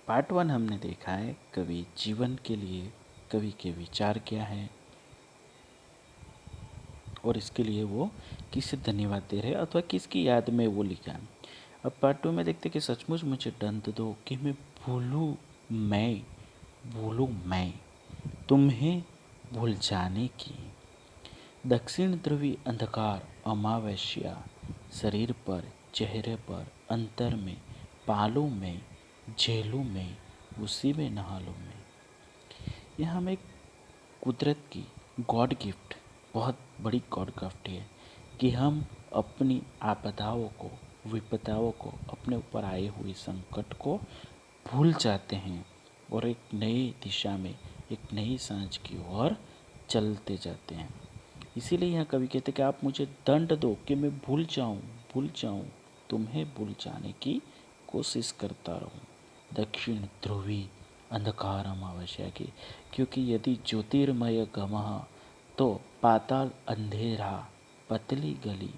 Part 1 हमने देखा है कवि जीवन के लिए कवि के विचार क्या है और इसके लिए वो किसे धन्यवाद दे रहे हैं अथवा किसकी याद में वो लिखा है। अब पार्ट 2 में देखते कि सचमुच मुझे दंड दो कि मैं भूलूं मैं तुम्हें भूल जाने की। दक्षिण ध्रुवी अंधकार अमावस्या शरीर पर चेहरे पर अंतर में पालू में झेलू में उसी में नहा लूं मैं। यह हमें कुदरत की गॉड गिफ्ट बहुत बड़ी गॉड गिफ्ट है कि हम अपनी आपदाओं को विपदाओं को अपने ऊपर आए हुए संकट को भूल जाते हैं और एक नई दिशा में एक नई सांझ की ओर चलते जाते हैं। इसीलिए यहाँ कवि कहते कि आप मुझे दंड दो कि मैं भूल जाऊं तुम्हें भूल जाने की कोशिश करता रहूं। दक्षिण ध्रुवी अंधकार अमावस्या की, क्योंकि यदि ज्योतिर्मय गमः तो पाताल अंधेरा पतली गली,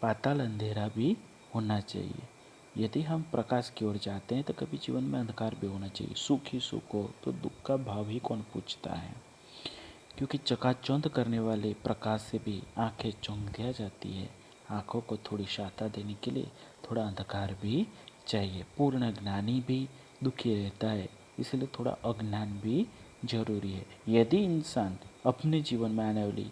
पाताल अंधेरा भी होना चाहिए। यदि हम प्रकाश की ओर जाते हैं तो कभी जीवन में अंधकार भी होना चाहिए। सुख ही सुख हो तो दुख का भाव ही कौन पूछता है, क्योंकि चकाचौंध करने वाले प्रकाश से भी आंखें चौंधिया जाती है। आंखों को थोड़ी शाता देने के लिए थोड़ा अंधकार भी चाहिए। पूर्ण ज्ञानी भी दुखी रहता है, इसलिए थोड़ा अज्ञान भी जरूरी है। यदि इंसान अपने जीवन में आने वाली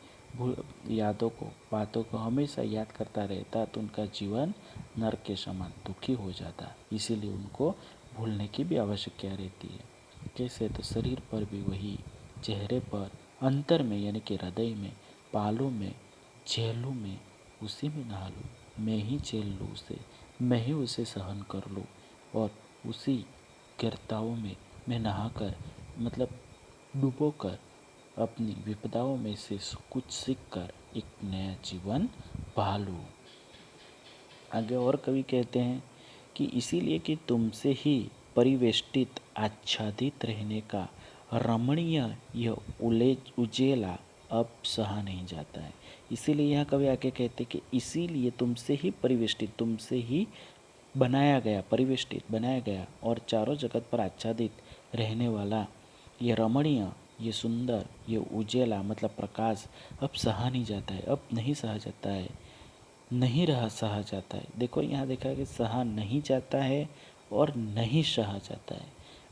यादों को बातों को हमेशा याद करता रहता तो उनका जीवन नरक के समान दुखी हो जाता। इसीलिए उनको भूलने की भी आवश्यकता रहती है। कैसे, तो शरीर पर भी वही, चेहरे पर अंतर में यानी कि हृदय में, पालों में झेलू में उसी में नहा लूँ। मैं ही झेल लूँ उसे, मैं ही उसे सहन कर लूँ और उसी गिरताओं में मैं नहाकर मतलब डूबोकर अपनी विपदाओं में से कुछ सीख कर एक नया जीवन पा लूँ। आगे और कवि कहते हैं कि इसीलिए कि तुमसे ही परिवेष्टित आच्छादित रहने का रमणीय यह उजेला अब सहा नहीं जाता है। इसीलिए यहाँ कवि आगे कहते कि इसीलिए तुमसे ही परिवेष्टित, तुमसे ही बनाया गया, परिवेष्टित बनाया गया और चारों जगत पर आच्छादित रहने वाला ये रमणीय, ये सुंदर, ये उजेला मतलब प्रकाश अब सहा नहीं जाता है, अब नहीं सहा जाता है, नहीं रहा सहा जाता है। देखो यहाँ देखा है कि सहा नहीं जाता है और नहीं सहा जाता है।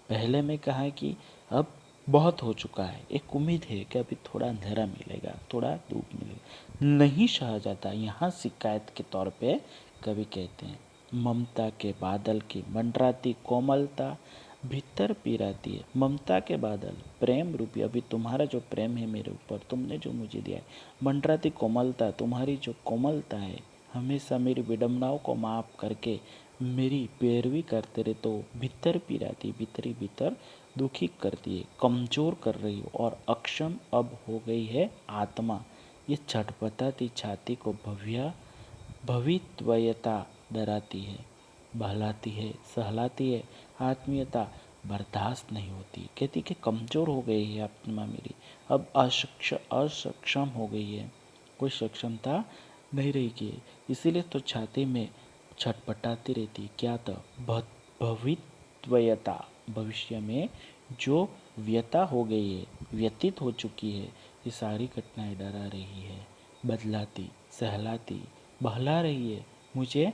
पहले में कहा है कि अब बहुत हो चुका है, एक उम्मीद है कि अभी थोड़ा अंधेरा मिलेगा, थोड़ा धूप मिलेगा, नहीं सहा जाता। यहाँ शिकायत के तौर पे कवि कहते हैं ममता के बादल की मंडराती कोमलता भीतर पिराती है। ममता के बादल प्रेम रूपी, अभी तुम्हारा जो प्रेम है मेरे ऊपर, तुमने जो मुझे दिया है, मंडराती कोमलता, तुम्हारी जो कोमलता है हमेशा मेरी विडम्बनाओं को माफ करके मेरी पैरवी करते रहे तो भीतर पिराती, भीतरी भीतर दुखी करती है, कमज़ोर कर रही हो और अक्षम अब हो गई है आत्मा। ये छटपटाती छाती को भवित्वयता डराती है, बहलाती है, सहलाती है। आत्मीयता बर्दाश्त नहीं होती, कहती कि कमज़ोर हो गई है आत्मा मेरी, अब असक्षम हो गई है, कोई सक्षमता नहीं रही की। इसीलिए तो छाती में छटपटाती रहती। क्या तो भवित्वयता, भविष्य में जो व्यता हो गई है, व्यतीत हो चुकी है, ये सारी घटनाएं डरा रही है, बदलाती, सहलाती, बहला रही है, मुझे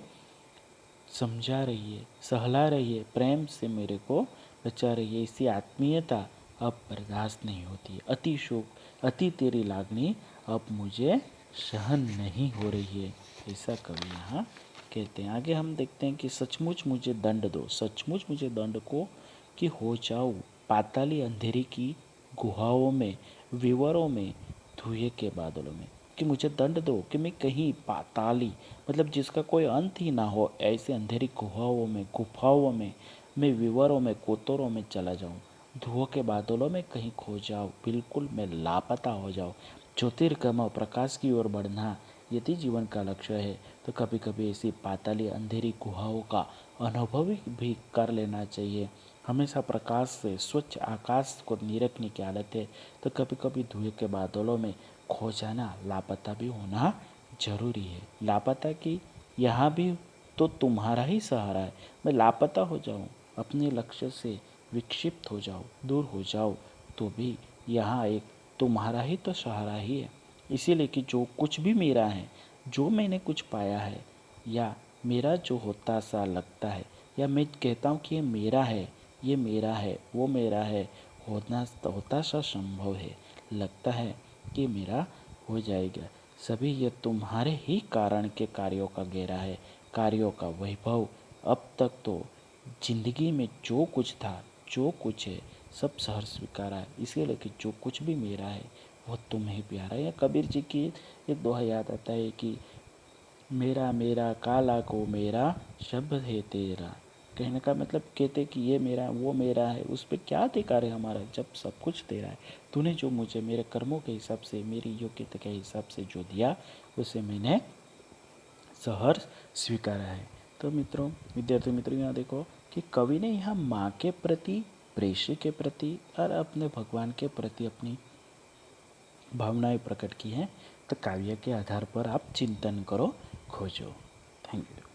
समझा रही है, सहला रही है, प्रेम से मेरे को बचा रही है। इसी आत्मीयता अब बर्दाश्त नहीं होती। अति शोक, अति तेरी लागनी अब मुझे सहन नहीं हो रही है, ऐसा कवि यहाँ कहते हैं। आगे हम देखते हैं कि सचमुच मुझे दंड दो, सचमुच मुझे दंड को कि हो जाऊँ पाताली अंधेरी की गुहाओं में, विवरों में, धुएं के बादलों में, कि मुझे दंड दो कि मैं कहीं पाताली मतलब जिसका कोई अंत ही ना हो, ऐसे अंधेरी गुफाओं में मैं विवरों में, कोतरों में चला जाऊं, धुओं के बादलों में कहीं खो जाऊं, बिल्कुल मैं लापता हो जाऊं। ज्योतिर्गमय प्रकाश की ओर बढ़ना यदि जीवन का लक्ष्य है तो कभी कभी ऐसी पाताली अंधेरी गुहाओं का अनुभव भी कर लेना चाहिए। हमेशा प्रकाश से स्वच्छ आकाश को निरखने की आदत है तो कभी कभी धुएं के बादलों में खो जाना, लापता भी होना जरूरी है। लापता की यहाँ भी तो तुम्हारा ही सहारा है, मैं लापता हो जाऊँ अपने लक्ष्य से विक्षिप्त हो जाओ, दूर हो जाओ, तो भी यहाँ एक तुम्हारा ही तो सहारा ही है। इसीलिए कि जो कुछ भी मेरा है, जो मैंने कुछ पाया है, या मेरा जो होता सा लगता है, या मैं कहता हूँ कि ये मेरा है, ये मेरा है, वो मेरा है, होता सा संभव है, लगता है कि मेरा हो जाएगा, सभी ये तुम्हारे ही कारण के कार्यों का घेरा है, कार्यों का वैभव। अब तक तो जिंदगी में जो कुछ था, जो कुछ है, सब सहर्ष स्वीकारा है। इसीलिए कि जो कुछ भी मेरा है वो तुम्हें प्यारा है। या कबीर जी की एक दोहा याद आता है कि मेरा मेरा काला को मेरा, शब्द है तेरा। कहने का मतलब कहते कि ये मेरा, वो मेरा है, उस पर क्या अधिकार है हमारा जब सब कुछ तेरा है। तूने जो मुझे मेरे कर्मों के हिसाब से, मेरी योग्यता के हिसाब से जो दिया, उसे मैंने सहर्ष स्वीकारा है। तो मित्रों, विद्यार्थी मित्रों, यहाँ देखो कि कवि ने यहाँ माँ के प्रति, प्रेषी के प्रति और अपने भगवान के प्रति अपनी भावनाएं प्रकट की हैं। तो काव्य के आधार पर आप चिंतन करो, खोजो। Thank you.